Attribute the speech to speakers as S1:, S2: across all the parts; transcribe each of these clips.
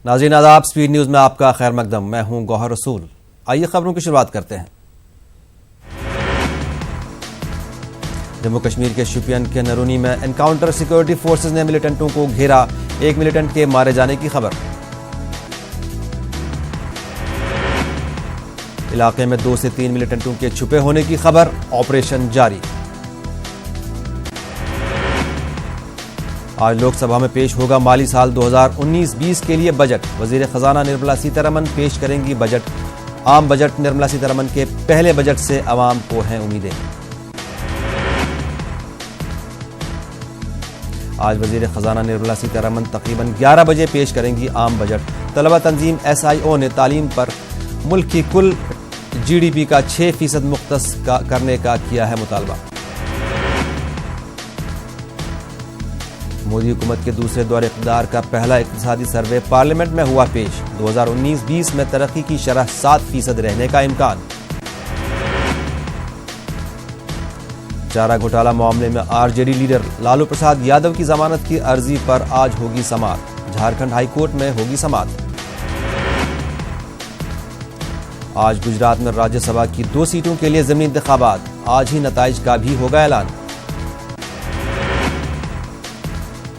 S1: ناظرین آداب، speed news میں آپ کا خیر مقدم۔ میں ہوں گوہر رسول۔ آئیے خبروں کی شروعات کرتے ہیں۔ جموں کشمیر کے شوپین کے نرونی میں انکاؤنٹر، سیکورٹی فورسز نے ملیٹنٹوں کو گھیرا، ایک ملیٹنٹ کے مارے جانے کی خبر۔ علاقے میں 2 سے 3 ملیٹنٹوں کے چھپے ہونے کی خبر، آپریشن جاری۔ آج لوک سبھا میں پیش ہوگا مالی سال 2019-20 کے لیے بجٹ۔ وزیر خزانہ نرملا سیتارمن پیش کریں گی بجٹ۔ عام بجٹ۔ نرملا سیتارمن کے پہلے بجٹ سے عوام کو ہیں امیدیں۔ آج وزیر خزانہ نرملا سیتارمن تقریباً 11 بجے پیش کریں گی عام بجٹ۔ طلبہ تنظیم SIO نے تعلیم پر ملک کی کل GDP کا 6% مختص کرنے کا کیا ہے مطالبہ۔ مودی حکومت کے دوسرے دور اقتدار کا پہلا اقتصادی سروے پارلیمنٹ میں ہوا پیش۔ 2019-20 میں ترقی کی شرح 7% رہنے کا امکان۔ چارہ گھوٹالہ معاملے میں RJD لیڈر لالو پرساد یادو کی ضمانت کی عرضی پر آج ہوگی سماعت۔ جھارکھنڈ ہائی کورٹ میں ہوگی سماعت۔ آج گجرات میں راجیہ سبھا کی 2 سیٹوں کے لیے ضمنی انتخابات۔ آج ہی نتائج کا بھی ہوگا اعلان۔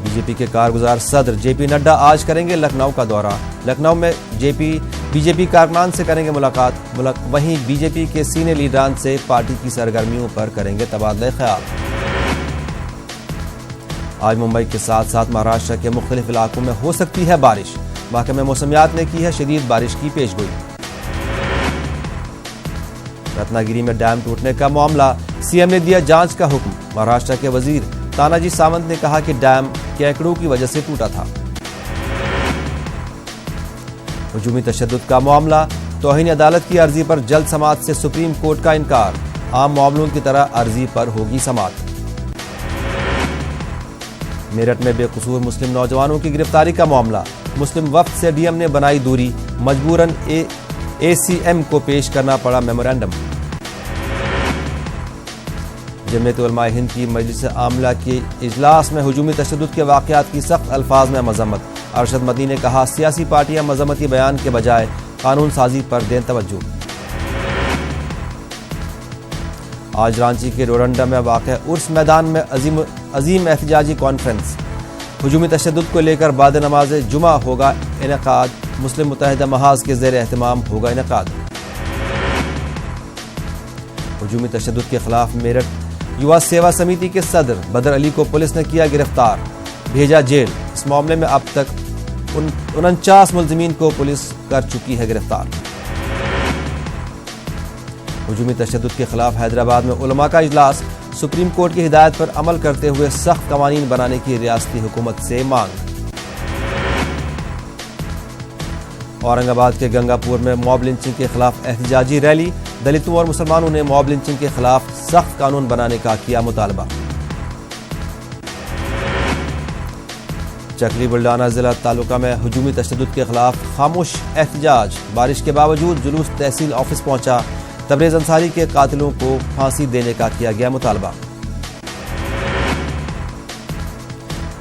S1: BJP کے کارگزار صدر JP نڈا آج کریں گے لکھنؤ کا دورہ۔ لکھنؤ میں BJP کارکنان سے کریں گے ملاقات۔ وہیں BJP کے سینئر لیڈران سے پارٹی کی سرگرمیوں پر کریں گے تبادلہ خیال۔ آج ممبئی کے ساتھ ساتھ مہاراشٹر کے مختلف علاقوں میں ہو سکتی ہے بارش۔ محکمہ موسمیات نے کی ہے شدید بارش کی پیش گوئی۔ رتنا گیری میں ڈیم ٹوٹنے کا معاملہ، CM نے دیا جانچ کا حکم۔ مہاراشٹر کے وزیر تاناجی ساونت نے کہا کہ ڈیم کینکڑوں کی وجہ سے ٹوٹا تھا۔ ہجومی تشدد کا معاملہ، توہین عدالت کی عرضی پر جلد سماعت سے سپریم کورٹ کا انکار۔ عام معاملوں کی طرح عرضی پر ہوگی سماعت۔ میرٹھ میں بے قصور مسلم نوجوانوں کی گرفتاری کا معاملہ، مسلم وفد سے DM نے بنائی دوری، مجبوراً ACM کو پیش کرنا پڑا میمورنڈم۔ جمعیت علماء ہند کی مجلس عاملہ کے اجلاس میں ہجومی تشدد کے واقعات کی سخت الفاظ میں مذمت۔ ارشد مدنی نے کہا سیاسی پارٹیاں مذمتی بیان کے بجائے قانون سازی پر دیں توجہ۔ آج رانچی کے ڈورنڈا میں واقع عرس میدان میں عظیم احتجاجی کانفرنس۔ ہجومی تشدد کو لے کر بعد نماز جمعہ ہوگا انعقاد۔ مسلم متحدہ محاذ کے زیر اہتمام ہوگا انعقاد۔ ہجومی تشدد کے خلاف میرٹھ یوا سیوا سمیتی کے صدر بدر علی کو پولیس نے کیا گرفتار، بھیجا جیل۔ اس معاملے میں اب تک 49 ملزمین کو پولیس کر چکی ہے گرفتار۔ ہجومی تشدد کے خلاف حیدرآباد میں علماء کا اجلاس، سپریم کورٹ کی ہدایت پر عمل کرتے ہوئے سخت قوانین بنانے کی ریاستی حکومت سے مانگ۔ اورنگ آباد کے گنگا پور میں موب لنچنگ کے خلاف احتجاجی ریلی، دلتوں اور مسلمانوں نے موب لنچنگ کے خلاف سخت قانون بنانے کا کیا مطالبہ۔ چکلی بلڈانہ ضلع تعلقہ میں ہجومی تشدد کے خلاف خاموش احتجاج، بارش کے باوجود جلوس تحصیل آفس پہنچا، تبریز انصاری کے قاتلوں کو پھانسی دینے کا کیا گیا مطالبہ۔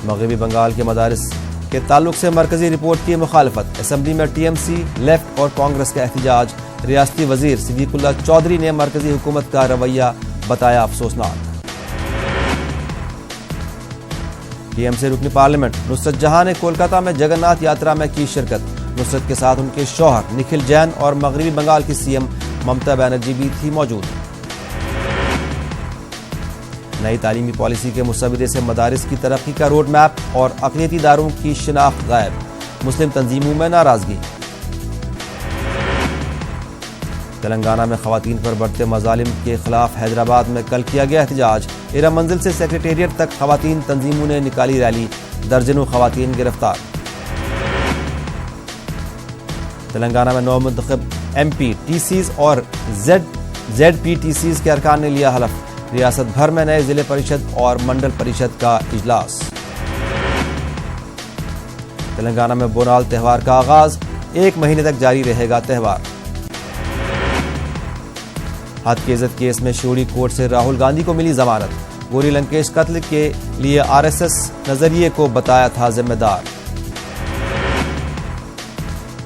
S1: مغربی بنگال کے مدارس کے تعلق سے مرکزی رپورٹ کی مخالفت، اسمبلی میں TMC، لیفٹ اور کانگریس کا احتجاج۔ ریاستی وزیر صدیق اللہ چودھری نے مرکزی حکومت کا رویہ بتایا افسوسناک۔ TMC رکن پارلیمنٹ نصرت جہاں نے کولکاتہ میں جگن ناتھ یاترا میں کی شرکت۔ نصرت کے ساتھ ان کے شوہر نکھل جین اور مغربی بنگال کی CM ممتا بنرجی بھی تھی موجود۔ نئی تعلیمی پالیسی کے مسودے سے مدارس کی ترقی کا روڈ میپ اور اقلیتی اداروں کی شناخت غائب، مسلم تنظیموں میں ناراضگی۔ تلنگانہ میں خواتین پر بڑھتے مظالم کے خلاف حیدرآباد میں کل کیا گیا احتجاج۔ ایرا منزل سے سیکریٹریٹ تک خواتین تنظیموں نے نکالی ریلی، درجنوں خواتین گرفتار۔ تلنگانہ میں نو منتخب MP TCs اور ZPTCs کے ارکان نے لیا حلف۔ ریاست بھر میں نئے ضلع پریشد اور منڈل پریشد کا اجلاس۔ تلنگانہ میں بونال تہوار کا آغاز، 1 مہینے تک جاری رہے گا تہوار۔ حد کی عزت کیس میں شیوڑی کورٹ سے راہل گاندھی کو ملی ضمانت۔ گوری لنکیش قتل کے لیے RSS نظریے کو بتایا تھا ذمہ دار۔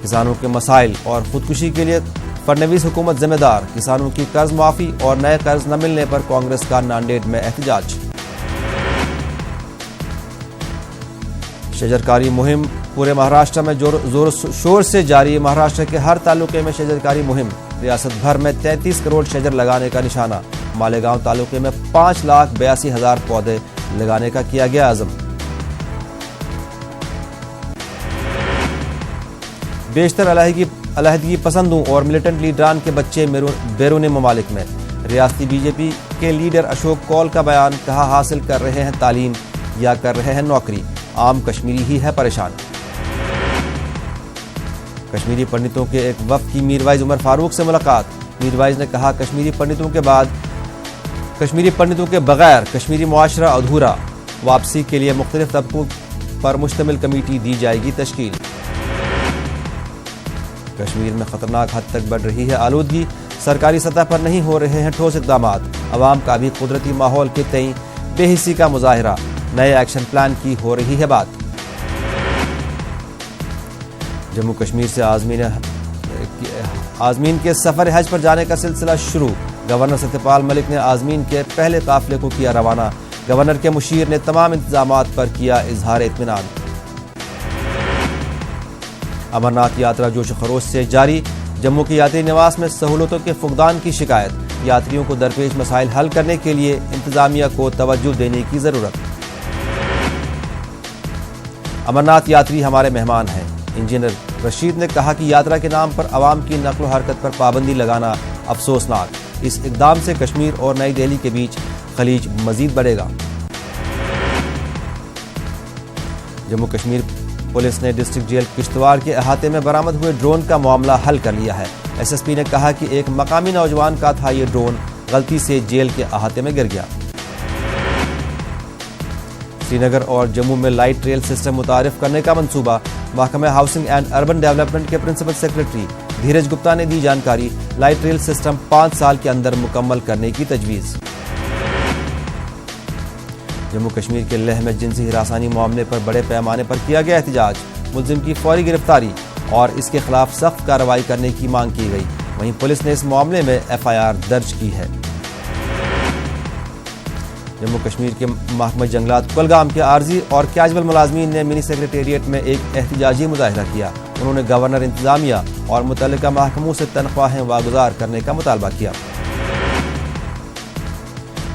S1: کسانوں کے مسائل اور خودکشی کے لیے فڑنویس حکومت ذمہ دار، کسانوں کی قرض معافی اور نئے قرض نہ ملنے پر کانگریس کا ناندیڑ میں احتجاج۔ شجرکاری مہم پورے مہاراشٹر میں زور شور سے جاری، مہاراشٹر کے ہر تعلقے میں شجرکاری مہم، ریاست بھر میں 33 کروڑ شجر لگانے کا نشانہ، مالیگاؤں تعلقے میں 5,82,000 پودے لگانے کا کیا گیا عزم۔ بیشتر علیحدگی پسندوں اور ملیٹنٹ لیڈران کے بچے بیرون ممالک میں، ریاستی بی جے پی کے لیڈر اشوک کول کا بیان، کہا حاصل کر رہے ہیں تعلیم یا کر رہے ہیں نوکری، عام کشمیری ہی ہے پریشان۔ کشمیری پنڈتوں کے ایک وفد کی میروائز عمر فاروق سے ملاقات، میروائز نے کہا کشمیری پنڈتوں کے بغیر کشمیری معاشرہ ادھورا، واپسی کے لیے مختلف طبقوں پر مشتمل کمیٹی دی جائے گی تشکیل۔ کشمیر میں خطرناک حد تک بڑھ رہی ہے آلودگی، سرکاری سطح پر نہیں ہو رہے ہیں ٹھوس اقدامات، عوام کا بھی قدرتی ماحول کے تئیں بے حسی کا مظاہرہ، نئے ایکشن پلان کی ہو رہی ہے بات۔ جموں کشمیر سے عازمین کے سفر حج پر جانے کا سلسلہ شروع، گورنر ستیہ ملک نے عازمین کے پہلے قافلے کو کیا روانہ، گورنر کے مشیر نے تمام انتظامات پر کیا اظہار اطمینان۔ امرناتھ یاترا جوش و خروش سے جاری، جموں کے یاتری نواس میں سہولتوں کے فقدان کی شکایت، یاتریوں کو درپیش مسائل حل کرنے کے لیے انتظامیہ کو توجہ دینے کی ضرورت۔ امرناتھ یاتری ہمارے مہمان ہیں، انجینئر رشید نے کہا کہ یاترا کے نام پر عوام کی نقل و حرکت پر پابندی لگانا افسوسناک، اس اقدام سے کشمیر اور نئی دہلی کے بیچ خلیج مزید بڑھے گا۔ جموں کشمیر پولیس نے ڈسٹرکٹ جیل کشتواڑ کے احاطے میں برآمد ہوئے ڈرون کا معاملہ حل کر لیا ہے، ایس ایس پی نے کہا کہ ایک مقامی نوجوان کا تھا یہ ڈرون، غلطی سے جیل کے احاطے میں گر گیا۔ سری نگر اور جموں میں لائٹ ریل سسٹم متعارف کرنے کا منصوبہ، محکمہ ہاؤسنگ اینڈ اربن ڈیولپمنٹ کے پرنسپل سیکرٹری دھیرج گپتا نے دی جانکاری، لائٹ ریل سسٹم 5 سال کے اندر مکمل کرنے کی تجویز۔ جموں کشمیر کے لیہ میں جنسی ہراسانی معاملے پر بڑے پیمانے پر کیا گیا احتجاج، ملزم کی فوری گرفتاری اور اس کے خلاف سخت کارروائی کرنے کی مانگ کی گئی، وہیں پولیس نے اس معاملے میں FIR درج کی ہے۔ جموں کشمیر کے محکمہ جنگلات کولگام کے عارضی اور کیجول ملازمین نے منی سیکریٹریٹ میں ایک احتجاجی مظاہرہ کیا، انہوں نے گورنر انتظامیہ اور متعلقہ محکموں سے تنخواہیں واگزار کرنے کا مطالبہ کیا۔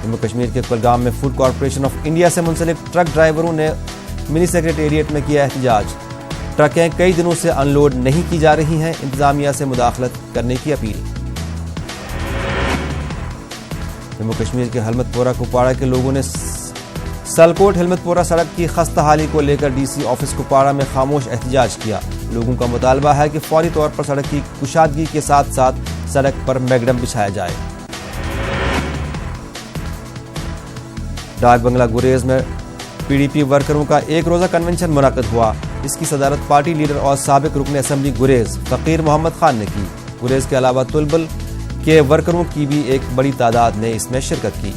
S1: جموں کشمیر کے کولگام میں فوڈ کارپوریشن آف انڈیا سے منسلک ٹرک ڈرائیوروں نے منی سیکریٹریٹ میں کیا احتجاج، ٹرکیں کئی دنوں سے ان لوڈ نہیں کی جا رہی ہیں، انتظامیہ سے مداخلت کرنے کی اپیل۔ جموں کشمیر کے ہلمت پورہ کپواڑہ کے لوگوں نے سلکوٹ ہلمت پورہ سڑک کی خستہ حالی کو لے کر DC آفس کپواڑہ میں خاموش احتجاج کیا، لوگوں کا مطالبہ ہے کہ فوری طور پر سڑک کی کشادگی کے ساتھ ساتھ سڑک پر میگڈم بچھایا جائے۔ ڈاک بنگلہ گریز میں PDP ورکروں کا ایک روزہ کنونشن منعقد ہوا، اس کی صدارت پارٹی لیڈر اور سابق رکن اسمبلی گریز فقیر محمد خان نے کی، گریز کے علاوہ تلبل کے ورکروں کی بھی ایک بڑی تعداد نے اس میں شرکت کی۔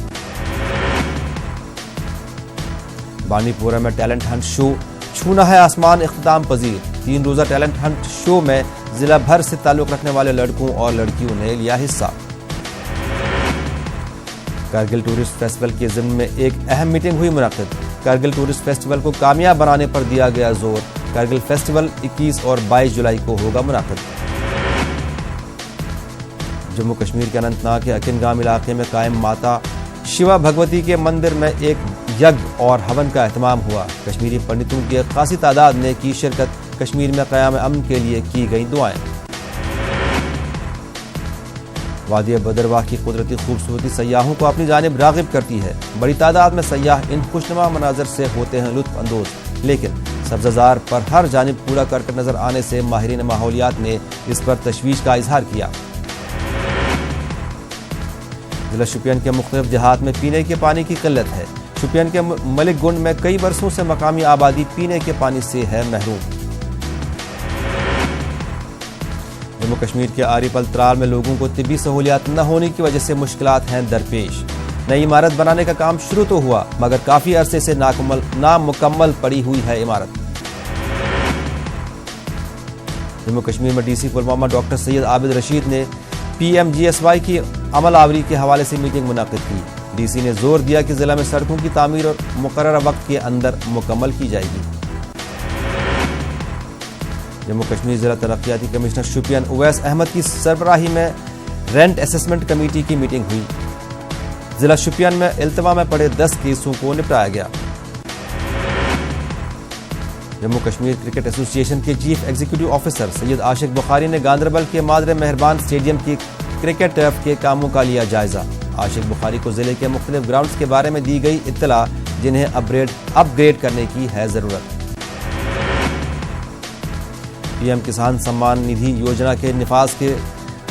S1: بانڈی پورہ میں ٹیلنٹ ہنٹ شو چھونا ہے آسمان اختتام پذیر، 3 روزہ ٹیلنٹ ہنٹ شو میں ضلع بھر سے تعلق رکھنے والے لڑکوں اور لڑکیوں نے لیا حصہ۔ کرگل ٹورسٹ فیسٹیول کے ضمن میں ایک اہم میٹنگ ہوئی منعقد، کرگل ٹورسٹ فیسٹیول کو کامیاب بنانے پر دیا گیا زور، کرگل فیسٹیول 21 اور 22 جولائی کو ہوگا منعقد۔ جموں کشمیر کے اننت ناگ کے اکن گام علاقے میں قائم ماتا شیوا بھگوتی کے مندر میں ایک یگ اور ہون کا اہتمام ہوا، کشمیری پنڈتوں کی ایک خاصی تعداد نے کی شرکت، کشمیر میں قیام امن کے لیے کی گئی دعائیں۔ وادی بدرواہ کی قدرتی خوبصورتی سیاحوں کو اپنی جانب راغب کرتی ہے، بڑی تعداد میں سیاح ان خوشنما مناظر سے ہوتے ہیں لطف اندوز، لیکن سبززار پر ہر جانب کوڑا کرکٹ نظر آنے سے ماہرین ماحولیات نے اس پر تشویش کا اظہار کیا۔ ضلع شوپین کے مختلف دیہات میں پینے کے پانی کی قلت ہے، شوپین کے ملک گنڈ میں کئی برسوں سے مقامی آبادی پینے کے پانی سے ہے محروم۔ جموں کشمیر کے آری پل ترال میں لوگوں کو طبی سہولیات نہ ہونے کی وجہ سے مشکلات ہیں درپیش، نئی عمارت بنانے کا کام شروع تو ہوا مگر کافی عرصے سے نامکمل پڑی ہوئی ہے عمارت۔ جموں کشمیر میں ڈی سی پلوامہ ڈاکٹر سید عابد رشید نے PMGSY کی عمل آوری کے حوالے سے میٹنگ منعقد کی۔ ڈی سی نے زور دیا کہ ضلع میں سڑکوں کی تعمیر اور مقررہ وقت کے اندر مکمل کی جائے گی۔ جموں کشمیر ضلع ترقیاتی کمشنر شوپین اویس احمد کی سربراہی میں رینٹ اسسمنٹ کمیٹی کی میٹنگ ہوئی۔ ضلع شوپین میں التوا میں پڑے 10 کیسوں کو نپٹایا گیا۔ جموں کشمیر کرکٹ ایسوسی ایشن کے چیف ایگزیکٹو آفیسر سید عاشق بخاری نے گاندربل کے مادر مہربان اسٹیڈیم کی کرکٹ ٹرف کے کاموں کا لیا جائزہ۔ عاشق بخاری کو ضلع کے مختلف گراؤنڈز کے بارے میں دی گئی اطلاع جنہیں اپ گریڈ کرنے کی ہے ضرورت۔ PM کسان سمان ندھی یوجنا کے نفاذ کے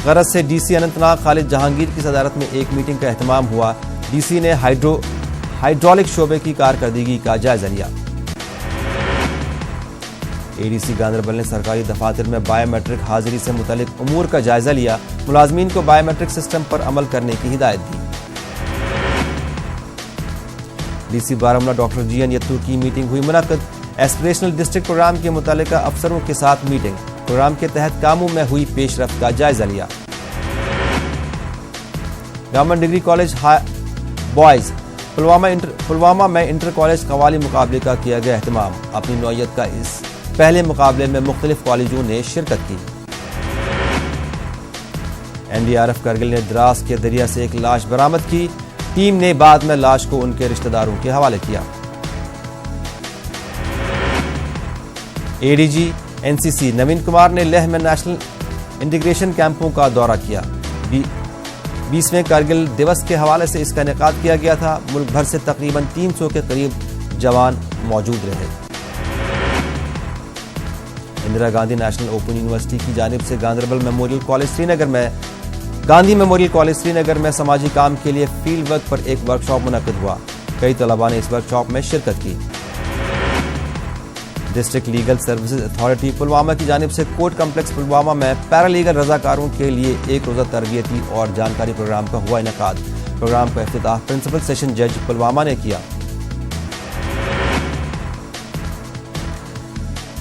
S1: غرض سے ڈی سی اننت ناگ خالد جہانگیر کی صدارت میں ایک میٹنگ کا اہتمام ہوا۔ ڈی سی نے ہائیڈرولک شعبے کی کارکردگی کا جائزہ لیا۔ ADC گاندربل نے سرکاری دفاتر میں بائیو میٹرک حاضری سے متعلق امور کا جائزہ لیا۔ ملازمین کو بائیو میٹرک سسٹم پر عمل کرنے کی ہدایت دی۔ DC بارہمولہ ڈاکٹر GN یتو کی میٹنگ ہوئی منعقد۔ ایسپریشنل ڈسٹرکٹ پروگرام کے متعلقہ افسروں کے ساتھ میٹنگ۔ پروگرام کے تحت کاموں میں ہوئی پیش رفت کا جائزہ لیا۔ Government degree college boys Pulwama میں انٹر کالج قوالی مقابلے کا کیا گیا اہتمام۔ اپنی نوعیت کا اس پہلے مقابلے میں مختلف کالجوں نے شرکت کی۔ NDRF کرگل نے دراس کے دریا سے ایک لاش برآمد کی۔ ٹیم نے بعد میں لاش کو ان کے رشتہ داروں کے حوالے کیا۔ ADG NCC نوین کمار نے لیہ میں نیشنل انٹیگریشن کیمپوں کا دورہ کیا۔ 20ویں کارگل دیوس کے حوالے سے اس کا انعقاد کیا گیا تھا۔ ملک بھر سے تقریباً 300 کے قریب جوان موجود رہے۔ Indira Gandhi national open university کی جانب سے گاندھی میموریل کالج سری نگر میں سماجی کام کے لیے فیلڈ ورک پر ایک ورکشاپ منعقد ہوا۔ کئی طلباء نے اس ورکشاپ میں شرکت کی۔ District legal services authority Pulwama کی جانب سے کورٹ کمپلیکس پلوامہ میں پیرالیگل رضاکاروں کے لیے ایک روزہ تربیتی اور جانکاری پروگرام کا ہوا انعقاد۔ پروگرام کا افتتاح پرنسپل سیشن جج پلوامہ نے کیا۔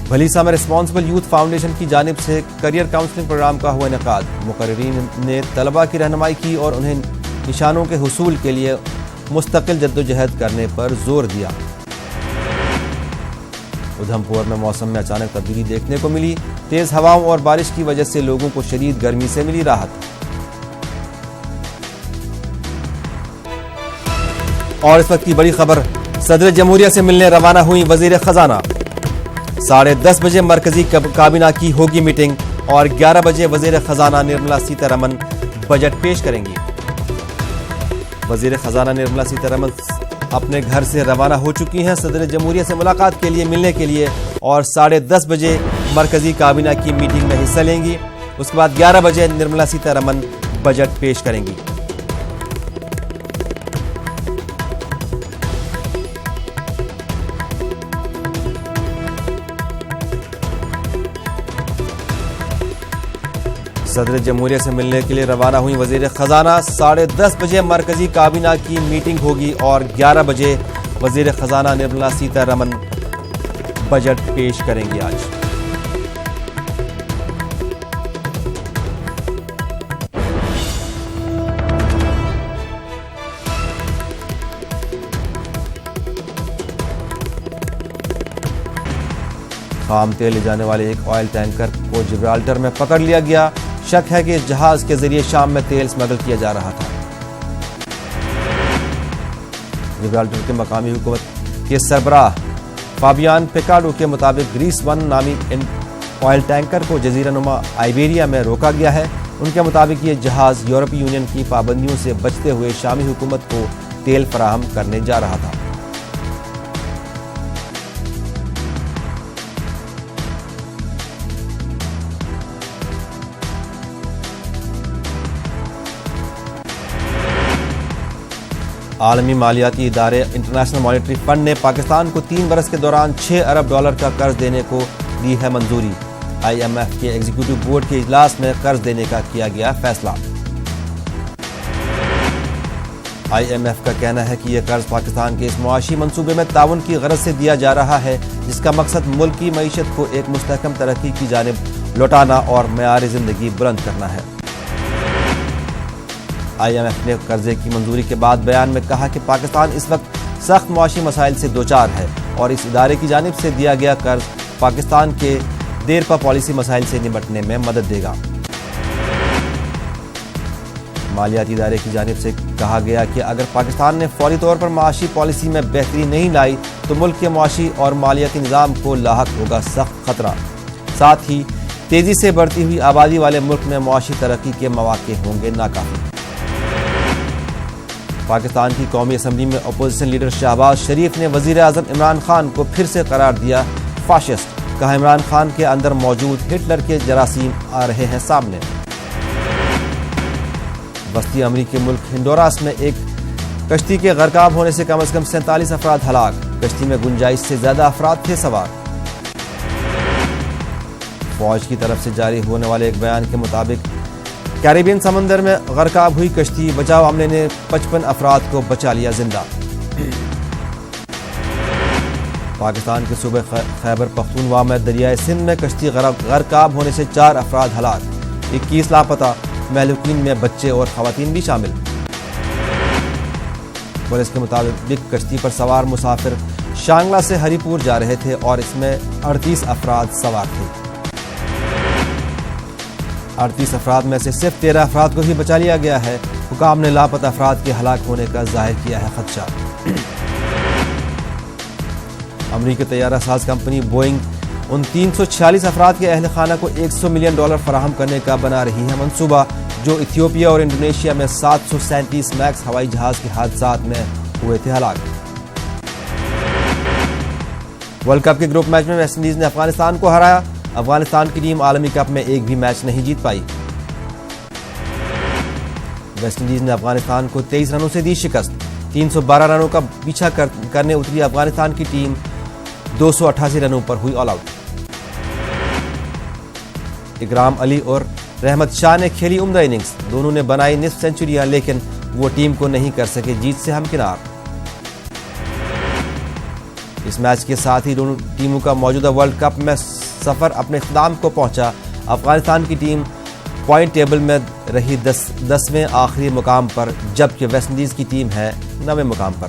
S1: بھلیسا میں ریسپانسبل یوتھ فاؤنڈیشن کی جانب سے کریئر کاؤنسلنگ پروگرام کا ہوا انعقاد۔ مقررین نے طلباء کی رہنمائی کی اور انہیں نشانوں کے حصول کے لیے مستقل جدوجہد کرنے پر زور دیا۔ ادھمپور میں موسم میں اچانک تبدیلی دیکھنے کو ملی۔ تیز ہواؤں اور بارش کی وجہ سے لوگوں کو شدید گرمی سے ملی راحت۔ اور اس وقت کی بڑی خبر، صدر جمہوریہ سے ملنے روانہ ہوئی وزیر خزانہ۔ 10:30 بجے مرکزی کابینہ کی ہوگی میٹنگ اور 11 بجے وزیر خزانہ نرملا سیتا رمن بجٹ پیش کریں گی۔ وزیر خزانہ نرملا سیتا رمن اپنے گھر سے روانہ ہو چکی ہیں صدر جمہوریہ سے ملاقات کے لیے ملنے کے لیے، اور 10:30 بجے مرکزی کابینہ کی میٹنگ میں حصہ لیں گی۔ اس کے بعد 11 بجے نرملا سیتا رمن بجٹ پیش کریں گی۔ صدر جمہوریہ سے ملنے کے لیے روانہ ہوئی وزیر خزانہ۔ 10:30 بجے مرکزی کابینہ کی میٹنگ ہوگی اور 11 بجے وزیر خزانہ نرملا سیتا رمن بجٹ پیش کریں گے۔ آج خام تیل لے جانے والے ایک آئل ٹینکر کو جبرالٹر میں پکڑ لیا گیا۔ شک ہے کہ اس جہاز کے ذریعے شام میں تیل اسمگل کیا جا رہا تھا۔ جبرالٹر کے مقامی حکومت کے سربراہ فابیان پیکاڈو کے مطابق گریس ون نامی آئل ٹینکر کو جزیرہ نما آئیبیریا میں روکا گیا ہے۔ ان کے مطابق یہ جہاز یورپی یونین کی پابندیوں سے بچتے ہوئے شامی حکومت کو تیل فراہم کرنے جا رہا تھا۔ عالمی مالیاتی ادارے انٹرنیشنل مانیٹری فنڈ نے پاکستان کو 3 برس کے دوران $6 ارب کا قرض دینے کو دی ہے منظوری۔ IMF کے ایگزیکٹو بورڈ کے اجلاس میں قرض دینے کا کیا گیا فیصلہ۔ IMF کا کہنا ہے کہ یہ قرض پاکستان کے اس معاشی منصوبے میں تعاون کی غرض سے دیا جا رہا ہے جس کا مقصد ملک کی معیشت کو ایک مستحکم ترقی کی جانب لوٹانا اور معیار زندگی بلند کرنا ہے۔ IMF نے قرضے کی منظوری کے بعد بیان میں کہا کہ پاکستان اس وقت سخت معاشی مسائل سے دوچار ہے اور اس ادارے کی جانب سے دیا گیا قرض پاکستان کے دیرپا پالیسی مسائل سے نمٹنے میں مدد دے گا۔ مالیاتی ادارے کی جانب سے کہا گیا کہ اگر پاکستان نے فوری طور پر معاشی پالیسی میں بہتری نہیں لائی تو ملک کے معاشی اور مالیاتی نظام کو لاحق ہوگا سخت خطرہ، ساتھ ہی تیزی سے بڑھتی ہوئی آبادی والے ملک میں معاشی ترقی کے مواقع ہوں گے ناکافی۔ پاکستان کی قومی اسمبلی میں اپوزیشن لیڈر شہباز شریف نے وزیر اعظم عمران خان کو پھر سے قرار دیا فاشسٹ، کہا عمران خان کے اندر موجود ہٹلر کے جراثیم آ رہے ہیں سامنے۔ وسطی امریکی ملک ہنڈوراس میں ایک کشتی کے غرقاب ہونے سے کم از کم 47 افراد ہلاک، کشتی میں گنجائش سے زیادہ افراد تھے سوار۔ فوج کی طرف سے جاری ہونے والے ایک بیان کے مطابق کیریبین سمندر میں غرقاب ہوئی کشتی بچاؤ عملے نے 55 افراد کو بچا لیا زندہ۔ پاکستان کے صوبے خیبر پختونخوا میں دریائے سندھ میں کشتی غرقاب ہونے سے 4 افراد ہلاک، 21 لاپتہ، مہلوکین میں بچے اور خواتین بھی شامل۔ پولیس کے مطابق کشتی پر سوار مسافر شانگلہ سے ہری پور جا رہے تھے اور اس میں 38 افراد سوار تھے۔ 38 افراد میں سے صرف 13 افراد کو ہی بچا لیا گیا ہے۔ حکام نے لاپتہ افراد کے ہلاک ہونے کا ظاہر کیا ہے خدشہ۔ امریکی طیارہ ساز کمپنی بوئنگ ان 346 افراد کے اہل خانہ کو $100 ملین فراہم کرنے کا بنا رہی ہے منصوبہ، جو ایتھیوپیا اور انڈونیشیا میں 737 میکس ہوائی جہاز کے حادثات میں ہوئے تھے ہلاک۔ ورلڈ کپ کے گروپ میچ میں ویسٹ انڈیز نے افغانستان کو ہرایا، افغانستان کی ٹیم عالمی کپ میں ایک بھی میچ نہیں جیت پائی۔ ویسٹ انڈیز نے افغانستان کو 23 رنوں سے دی شکست، 312 رنوں کا پیچھا کرنے اتری افغانستان کی ٹیم 288 رنوں پر ہوئی آل آؤٹ۔ اکرام علی اور رحمت شاہ نے کھیلی عمدہ اننگز، دونوں نے بنائی نصف سنچریاں لیکن وہ ٹیم کو نہیں کر سکے جیت سے ہمکنار۔ اس میچ کے ساتھ ہی دونوں ٹیموں کا موجودہ ورلڈ کپ میں سفر اپنے اختتام کو پہنچا۔ افغانستان کی ٹیم پوائنٹ ٹیبل میں رہی 10ویں آخری مقام پر، جبکہ ویسٹ انڈیز کی ٹیم ہے 9ویں مقام پر۔